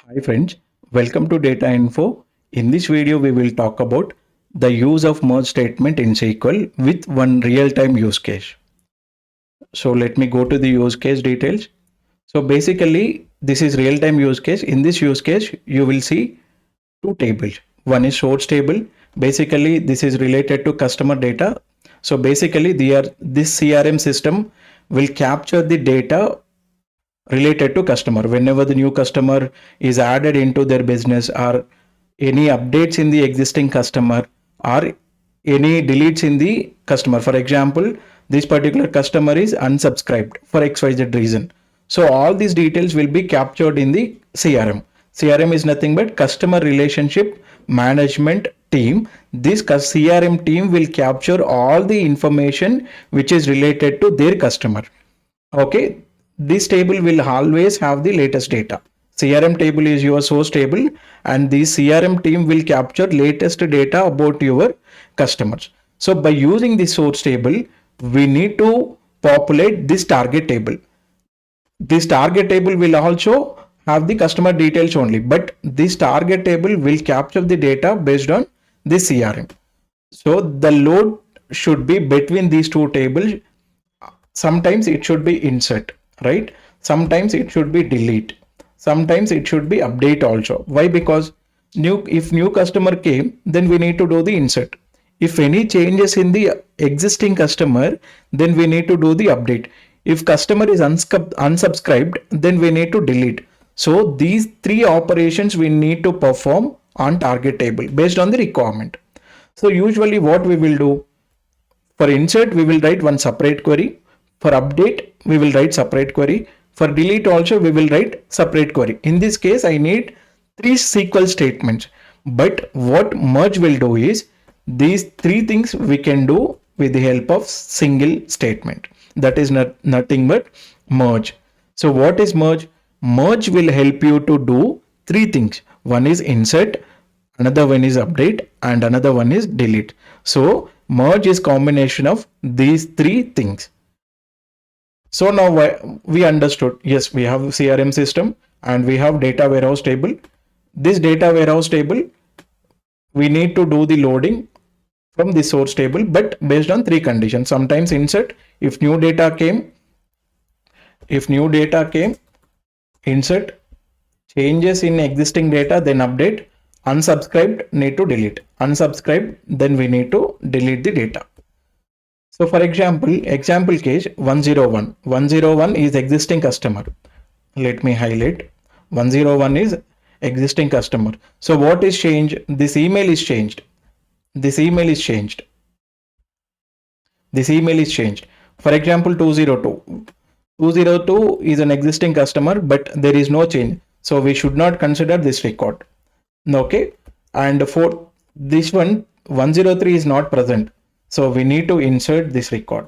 Hi friends, welcome to Data Info. In this video, we will talk about the use of merge statement in SQL with one real-time use case. So let me go to the use case details. So basically, this is real-time use case. In this use case, you will see two tables. One is source table. Basically, this is related to customer data. So basically, this CRM system will capture the data related to customer whenever the new customer is added into their business, or any updates in the existing customer, or any deletes in the customer. For example, this particular customer is unsubscribed for xyz reason, so all these details will be captured in the crm is nothing but customer relationship management team. This crm team will capture all the information which is related to their customer. Okay, this table will always have the latest data. CRM table is your source table, and the CRM team will capture latest data about your customers. So by using the source table, we need to populate this target table. This target table will also have the customer details only, but this target table will capture the data based on this CRM. So the load should be between these two tables. Sometimes it should be insert, right? Sometimes it should be delete. Sometimes it should be update also. Why? Because if new customer came, then we need to do the insert. If any changes in the existing customer, then we need to do the update. If customer is unsubscribed, then we need to delete. So these three operations we need to perform on target table based on the requirement. So usually what we will do, for insert, we will write one separate query. For update, we will write separate query. For delete also, we will write separate query. In this case, I need three SQL statements. But what merge will do is, these three things we can do with the help of single statement. That is nothing but merge. So what is merge? Merge will help you to do three things. One is insert, another one is update, and another one is delete. So merge is combination of these three things. So now we understood, yes, we have CRM system and we have data warehouse table. This data warehouse table, we need to do the loading from the source table, but based on three conditions. Sometimes insert, if new data came, insert, changes in existing data, then update, unsubscribed, need to delete. Unsubscribed, then we need to delete the data. So for example case 101. 101 is existing customer. Let me highlight. 101 is existing customer. So what is changed? This email is changed. This email is changed. This email is changed. For example, 202. 202 is an existing customer, but there is no change. So we should not consider this record. Okay. And for this one, 103 is not present. So we need to insert this record.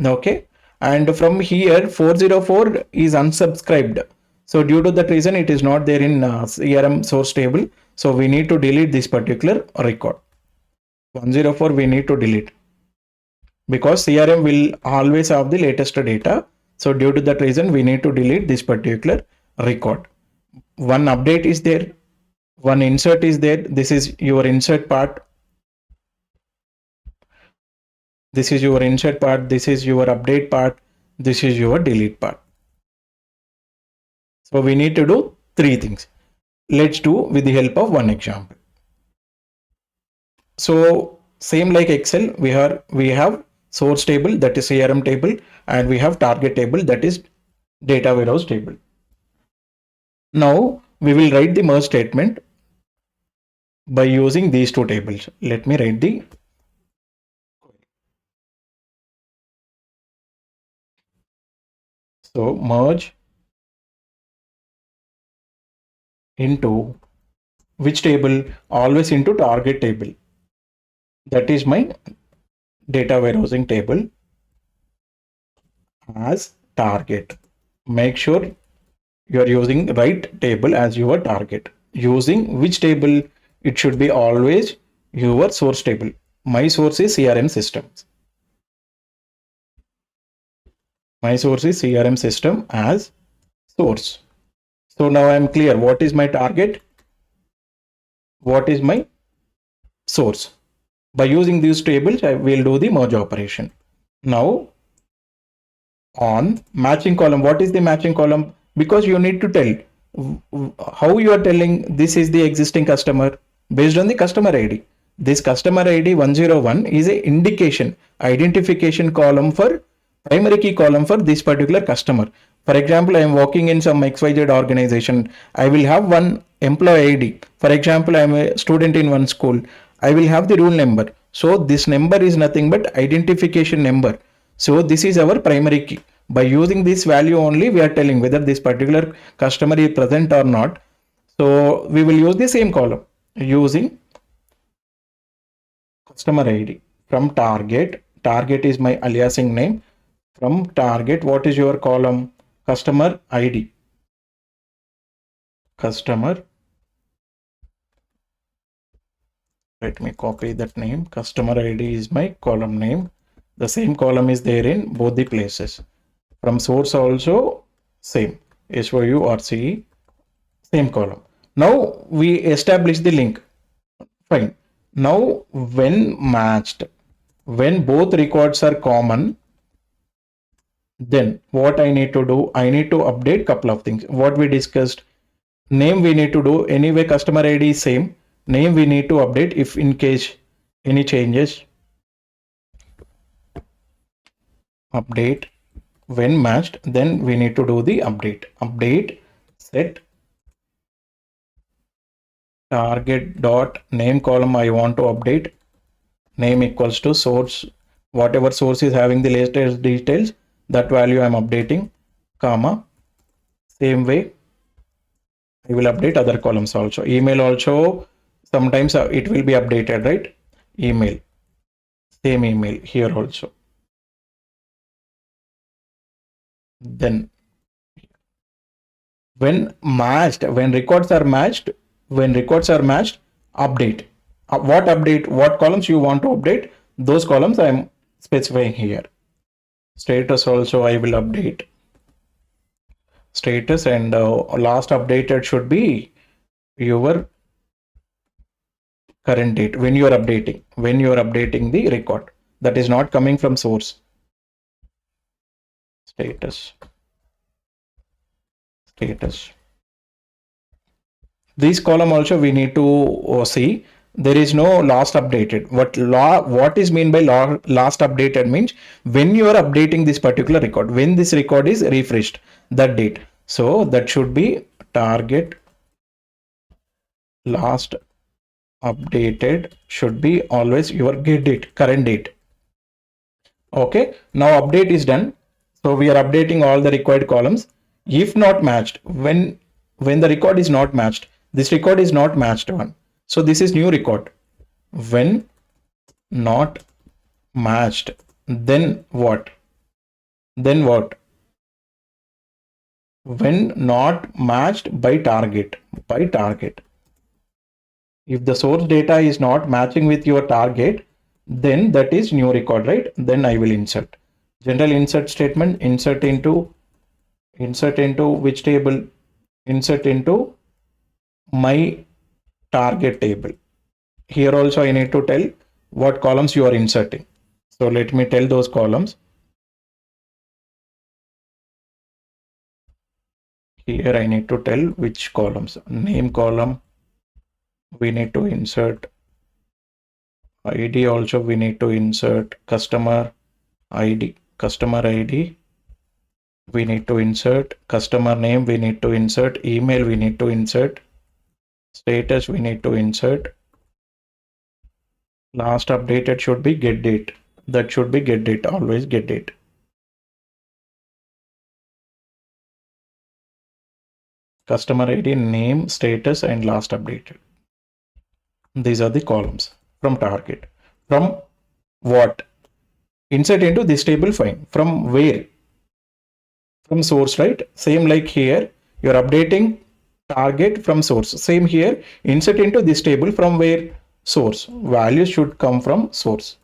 Okay. And from here, 404 is unsubscribed. So due to that reason, it is not there in CRM source table. So we need to delete this particular record. 104 we need to delete, because CRM will always have the latest data. So due to that reason, we need to delete this particular record. One update is there. One insert is there. This is your insert part. This is your insert part. This is your update part. This is your delete part. So we need to do three things. Let's do with the help of one example. So same like Excel, we have source table, that is CRM table, and we have target table, that is data warehouse table. Now we will write the merge statement by using these two tables. Let me write the merge into which table? Always into target table. That is my data warehousing table as target. Make sure you are using right table as your target. Using which table? It should be always your source table. My source is CRM systems. My source is CRM system as source. So now I am clear. What is my target? What is my source? By using these tables, I will do the merge operation. Now on matching column, what is the matching column? Because you need to tell how you are telling this is the existing customer based on the customer ID. This customer ID 101 is a indication, identification column for primary key column for this particular customer. For example, I am working in some XYZ organization. I will have one employee ID. For example, I am a student in one school. I will have the rule number. So this number is nothing but identification number. So this is our primary key. By using this value only, we are telling whether this particular customer is present or not. So we will use the same column using customer ID from target. Target is my aliasing name. From target, what is your column? Customer ID. Customer. Let me copy that name. Customer ID is my column name. The same column is there in both the places. From source also same. SOU or CE, same column. Now we establish the link. Fine. Now when matched, when both records are common, then what I need to do? I need to update couple of things. What we discussed. Name we need to do anyway. Customer ID is same. Name we need to update if in case any changes. Update when matched, then we need to do the update set target dot name column. I want to update name equals to source, whatever source is having the latest details, that value I'm updating, comma. Same way I will update other columns also. Email also sometimes it will be updated, right? Email, same email here also. Then when matched, when records are matched, update. What update? What columns you want to update? Those columns I am specifying here. Status also I will update. Status and last updated should be your current date when you are updating the record that is not coming from source. Status. This column also we need to see. There is no last updated. What is mean by last updated means when you are updating this particular record, when this record is refreshed, that date. So that should be target last updated should be always your get date, current date. Okay, now update is done. So we are updating all the required columns. If not matched, when the record is not matched, this record is not matched one. So this is new record. When not matched, then what? When not matched by target. If the source data is not matching with your target, then that is new record, right? Then I will insert. General insert statement, insert into which table? Insert into my target table. Here also I need to tell what columns you are inserting. So let me tell those columns. Here I need to tell which columns. Name column we need to insert. ID also we need to insert. Customer ID we need to insert. Customer name we need to insert. Email we need to insert. Status we need to insert. Last updated should be get date. That should be get date, always get date. Customer ID, name, status, and last updated. These are the columns from target. From what? Insert into this table, fine. From where? From source, right? Same like here, you're updating target from source. Same here, insert into this table from where? Source. Values should come from source.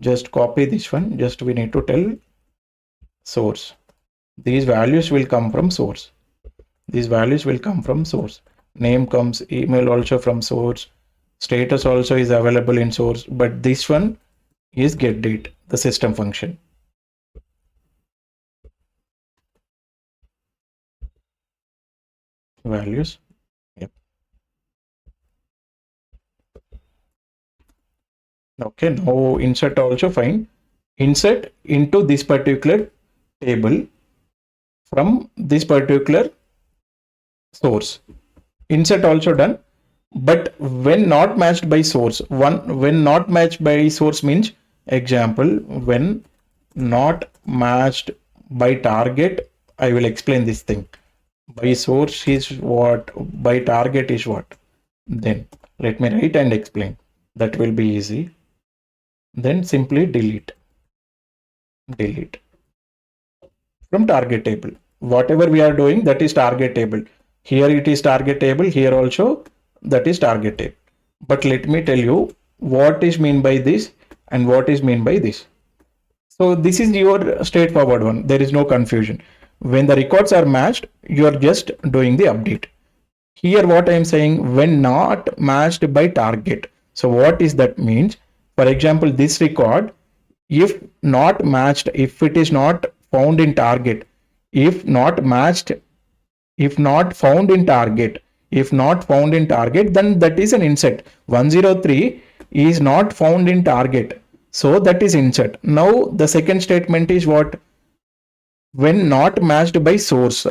Just copy this one. Just we need to tell source. These values will come from source. These values will come from source. Name comes, email also from source, status also is available in source, but this one is getDate, the system function. Values. Yep. Okay, now insert also fine. Insert into this particular table from this particular source. Insert also done. But when not matched by source, when not matched by source means, example, when not matched by target, I will explain this thing. By source is what, by target is what. Then let me write and explain. That will be easy. Then simply delete from target table. Whatever we are doing, that is target table. Here it is target table, here also that is target table. But let me tell you what is mean by this and what is mean by this. So this is your straightforward one. There is no confusion. When the records are matched, you are just doing the update. Here what I am saying, when not matched by target. So what is that means? For example, this record, if not matched, if it is not found in target, if not matched, if not found in target, then that is an insert. 103 is not found in target, so that is insert. Now the second statement is what? When not matched by source,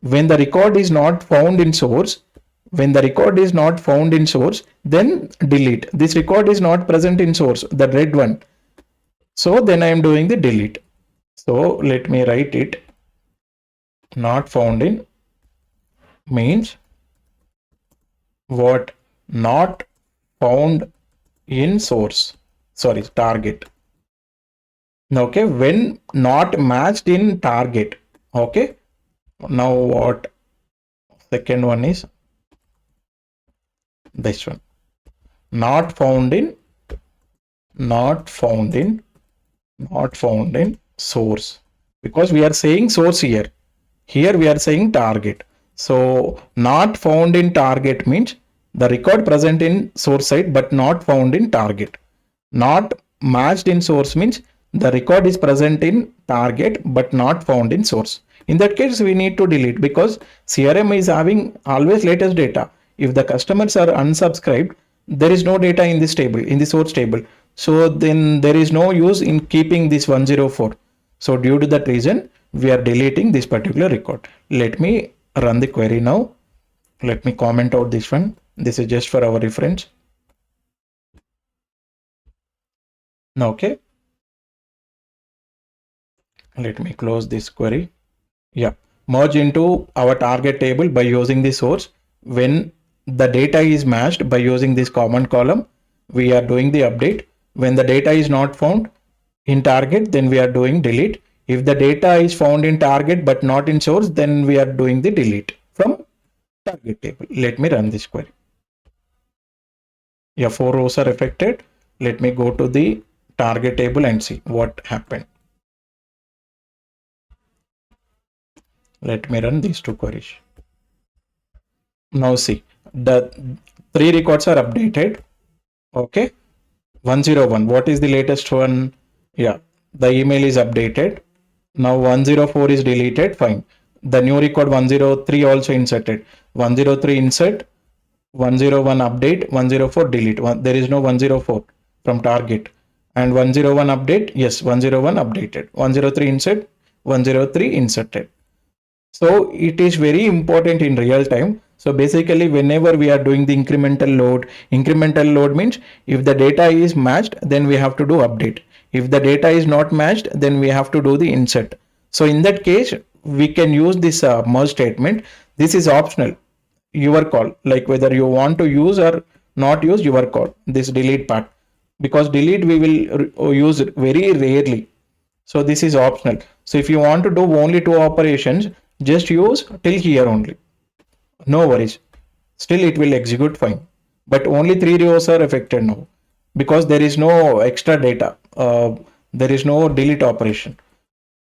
when the record is not found in source, then delete. This record is not present in source, the red one, so then I am doing the delete. So let me write it. Not found in means what? Not found in source, sorry, target. Okay, when not matched in target. Okay, now what? Second one is this one. Not found in source, because we are saying source here. Here we are saying target. So not found in target means the record present in source side but not found in target. Not matched in source means the record is present in target but not found in source. In that case, we need to delete, because CRM is having always latest data. If the customers are unsubscribed, there is no data in this table, in the source table. So then there is no use in keeping this 104. So due to that reason, we are deleting this particular record. Let me run the query now. Let me comment out this one. This is just for our reference. Okay. Let me close this query. Yeah. Merge into our target table by using the source. When the data is matched by using this common column, we are doing the update. When the data is not found in target, then we are doing delete. If the data is found in target but not in source, then we are doing the delete from target table. Let me run this query. Yeah, 4 rows are affected. Let me go to the target table and see what happened. Let me run these two queries. Now see, the 3 records are updated. Okay. 101, what is the latest one? Yeah, the email is updated. Now 104 is deleted, fine. The new record 103 also inserted. 103 insert, 101 update, 104 delete. There is no 104 from target. And 101 update, yes, 101 updated. 103 insert, 103 inserted. So it is very important in real time. So basically, whenever we are doing the incremental load means if the data is matched, then we have to do update. If the data is not matched, then we have to do the insert. So in that case, we can use this merge statement. This is optional, your call, like whether you want to use or not use, your call, this delete part, because delete we will use very rarely. So this is optional. So if you want to do only 2 operations, just use till here only. No worries. Still it will execute fine. But only 3 rows are affected now, because there is no extra data. There is no delete operation.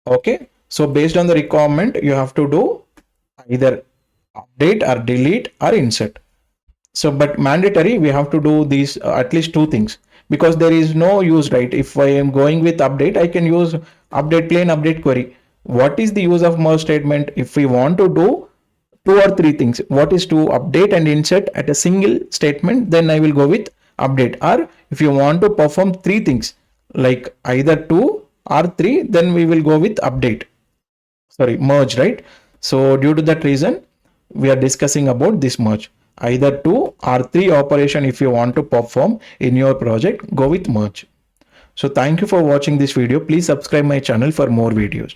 Okay. So based on the requirement, you have to do either update or delete or insert. So but mandatory, we have to do these at least two things, because there is no use, right? If I am going with update, I can use update plain update query. What is the use of merge statement if we want to do two or three things? What is to update and insert at a single statement, then I will go with update. Or if you want to perform three things like either two or three, then we will go with update, sorry, merge, right? So due to that reason, we are discussing about this merge. Either two or three operation if you want to perform in your project, go with merge. So thank you for watching this video. Please subscribe my channel for more videos.